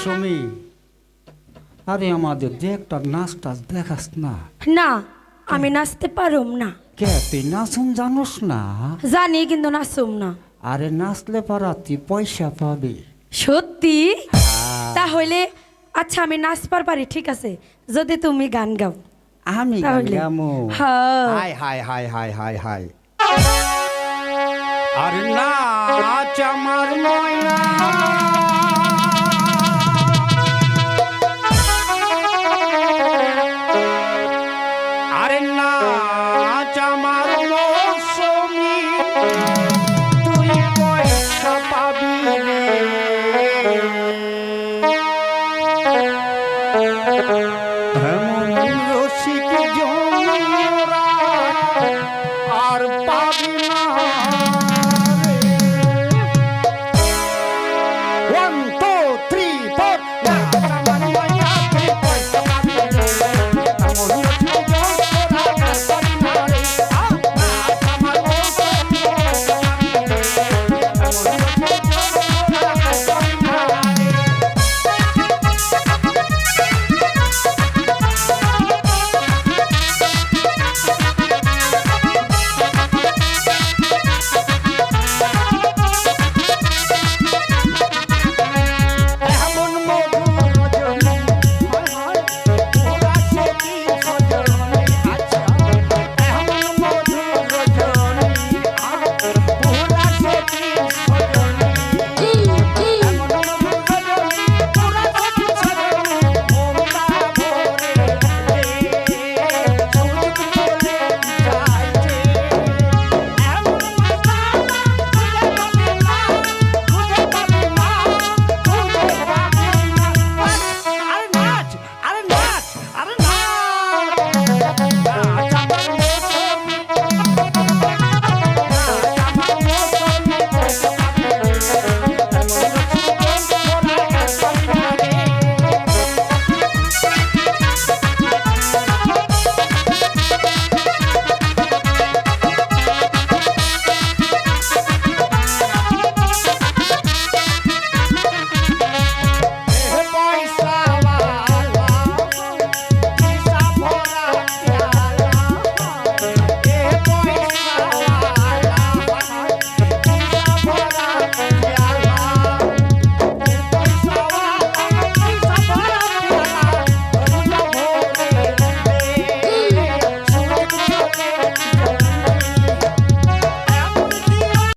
মৌসুমি, আরে আমাদের যে একটা নাচ টাচ দেখাস না। না আমি নাচতে পারুম না। কে তুই নাচুন জানোস না? জানি কিন্তু নাচুম না। আরে নাচলে পারা তুই পয়সা পাবি। সত্যি? হ্যাঁ। তাহলে আচ্ছা আমি নাচবার পারি, ঠিক আছে, যদি তুমি গান গাও। আমি গান তাহলে? গামু? হ্যাঁ। High high high high high high. আরে নাচ আমার ময়না, আরে নাচ আমার মৌসুমি, তুই পয়সা পাবি রে।